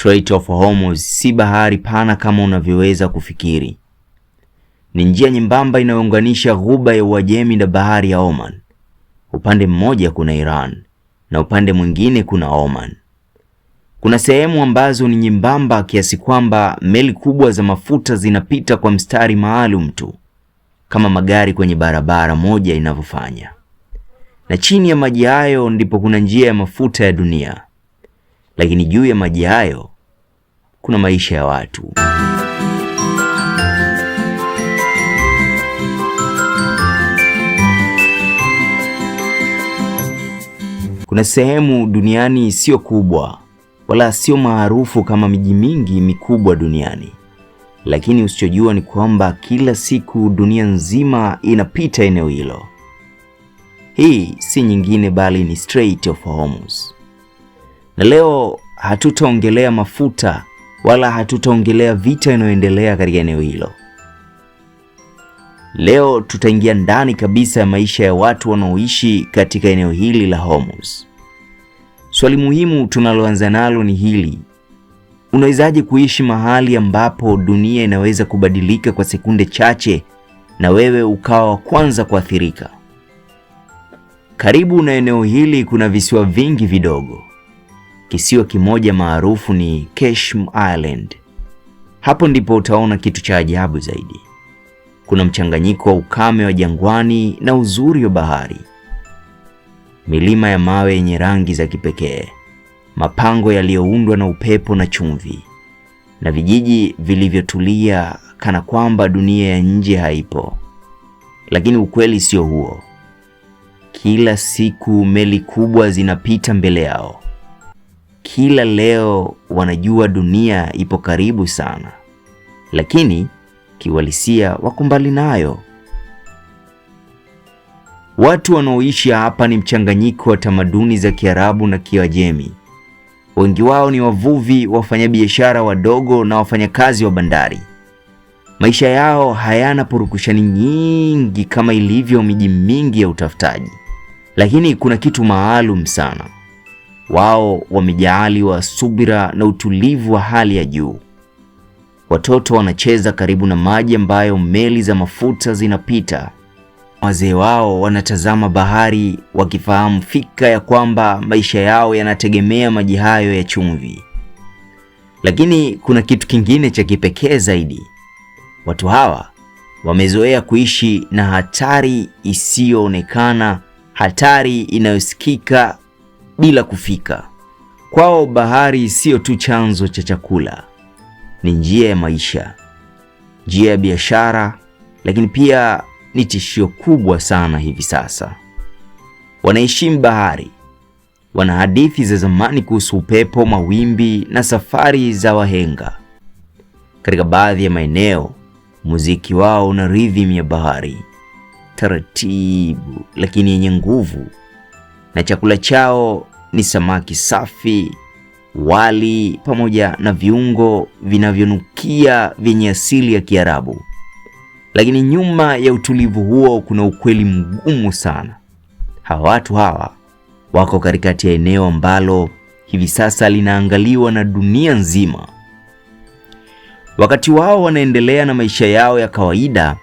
Strait of Hormuz si bahari pana kama unavyoweza kufikiri. Ni njia nyembamba inayounganisha ghuba ya Uajemi na bahari ya Oman. Upande mmoja kuna Iran na upande mwingine kuna Oman. Kuna sehemu ambazo ni nyembamba kiasi kwamba meli kubwa za mafuta zinapita kwa mstari maalum tu, kama magari kwenye barabara moja inavyofanya. Na chini ya maji hayo ndipo kuna njia ya mafuta ya dunia. Lakini juu ya maji hayo kuna maisha ya watu. Kuna sehemu duniani sio kubwa wala sio maarufu kama miji mingi mikubwa duniani, lakini usichojua ni kwamba kila siku dunia nzima inapita eneo hilo. Hii si nyingine bali ni Strait of Hormuz. Na leo hatutaongelea mafuta wala hatutaongelea vita inayoendelea katika eneo hilo. Leo tutaingia ndani kabisa ya maisha ya watu wanaoishi katika eneo hili la Hormuz. Swali muhimu tunaloanza nalo ni hili: unawezaje kuishi mahali ambapo dunia inaweza kubadilika kwa sekunde chache na wewe ukawa wa kwanza kuathirika? Karibu na eneo hili kuna visiwa vingi vidogo. Kisiwa kimoja maarufu ni Qeshm Island. Hapo ndipo utaona kitu cha ajabu zaidi. Kuna mchanganyiko wa ukame wa jangwani na uzuri wa bahari. Milima ya mawe yenye rangi za kipekee, mapango yaliyoundwa na upepo na chumvi, na vijiji vilivyotulia kana kwamba dunia ya nje haipo. Lakini ukweli sio huo. Kila siku meli kubwa zinapita mbele yao. Kila leo wanajua dunia ipo karibu sana, lakini kiuhalisia wako mbali nayo. Watu wanaoishi hapa ni mchanganyiko wa tamaduni za Kiarabu na Kiajemi. Wengi wao ni wavuvi, wafanyabiashara wadogo na wafanyakazi wa bandari. Maisha yao hayana purukushani nyingi kama ilivyo miji mingi ya utafutaji, lakini kuna kitu maalum sana. Wao wamejaaliwa subira na utulivu wa hali ya juu. Watoto wanacheza karibu na maji ambayo meli za mafuta zinapita. Wazee wao wanatazama bahari wakifahamu fika ya kwamba maisha yao yanategemea maji hayo ya chumvi. Lakini kuna kitu kingine cha kipekee zaidi. Watu hawa wamezoea kuishi na hatari isiyoonekana, hatari inayosikika bila kufika. Kwao bahari sio tu chanzo cha chakula, ni njia ya maisha, njia ya biashara, lakini pia ni tishio kubwa sana hivi sasa. Wanaheshimu bahari. Wana hadithi za zamani kuhusu upepo, mawimbi na safari za wahenga. Katika baadhi ya maeneo, muziki wao una rhythm ya bahari, taratibu lakini yenye nguvu. Na chakula chao ni samaki safi, wali pamoja na viungo vinavyonukia vyenye asili ya Kiarabu. Lakini nyuma ya utulivu huo kuna ukweli mgumu sana. Watu hawa wako katikati ya eneo ambalo hivi sasa linaangaliwa na dunia nzima. Wakati wao wanaendelea na maisha yao ya kawaida,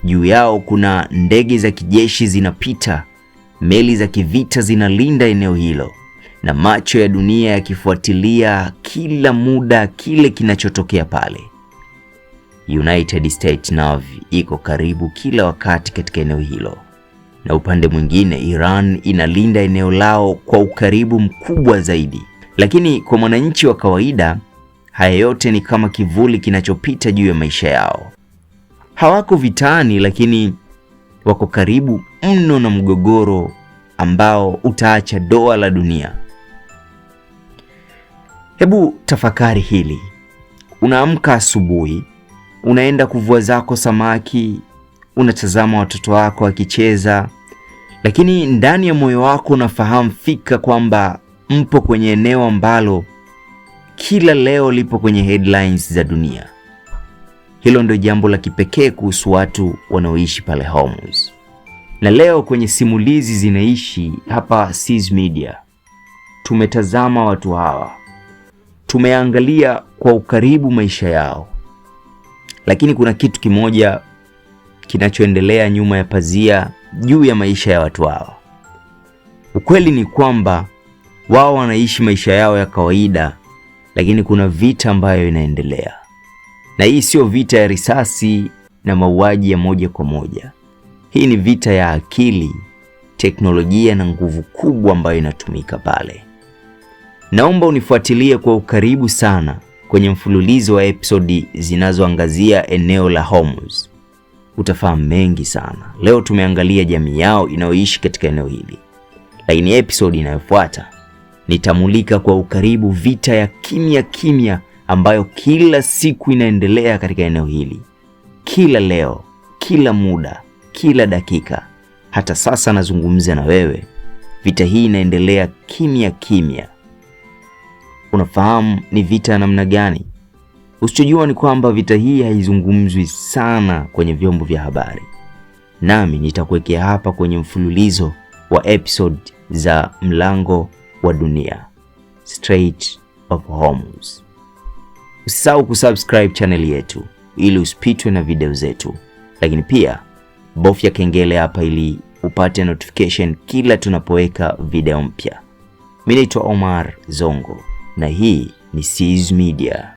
juu yao kuna ndege za kijeshi zinapita, meli za kivita zinalinda eneo hilo, na macho ya dunia yakifuatilia kila muda kile kinachotokea pale. United States Navy iko karibu kila wakati katika eneo hilo, na upande mwingine Iran inalinda eneo lao kwa ukaribu mkubwa zaidi. Lakini kwa mwananchi wa kawaida, haya yote ni kama kivuli kinachopita juu ya maisha yao. Hawako vitani, lakini wako karibu mno na mgogoro ambao utaacha doa la dunia. Hebu tafakari hili. Unaamka asubuhi, unaenda kuvua zako samaki, unatazama watoto wako wakicheza, lakini ndani ya moyo wako unafahamu fika kwamba mpo kwenye eneo ambalo kila leo lipo kwenye headlines za dunia. Hilo ndio jambo la kipekee kuhusu watu wanaoishi pale Hormuz. Na leo kwenye simulizi zinaishi hapa Siz Media, tumetazama watu hawa. tumeangalia kwa ukaribu maisha yao, lakini kuna kitu kimoja kinachoendelea nyuma ya pazia juu ya maisha ya watu hao. Ukweli ni kwamba wao wanaishi maisha yao ya kawaida, lakini kuna vita ambayo inaendelea. Na hii sio vita ya risasi na mauaji ya moja kwa moja. Hii ni vita ya akili, teknolojia na nguvu kubwa ambayo inatumika pale. Naomba unifuatilie kwa ukaribu sana kwenye mfululizo wa episodi zinazoangazia eneo la Hormuz. Utafahamu mengi sana. Leo tumeangalia jamii yao inayoishi katika eneo hili, lakini episodi inayofuata nitamulika kwa ukaribu vita ya kimya kimya ambayo kila siku inaendelea katika eneo hili. Kila leo, kila muda, kila dakika. Hata sasa nazungumza na wewe, vita hii inaendelea kimya kimya. Unafahamu ni vita ya namna gani? Usichojua ni kwamba vita hii haizungumzwi sana kwenye vyombo vya habari. Nami nitakuwekea hapa kwenye mfululizo wa episode za Mlango wa Dunia, Strait of Hormuz. Usisahau kusubscribe channel yetu ili usipitwe na video zetu, lakini pia bofya kengele hapa ili upate notification kila tunapoweka video mpya. Mimi naitwa Omar Zongo na hii ni Sizz Media.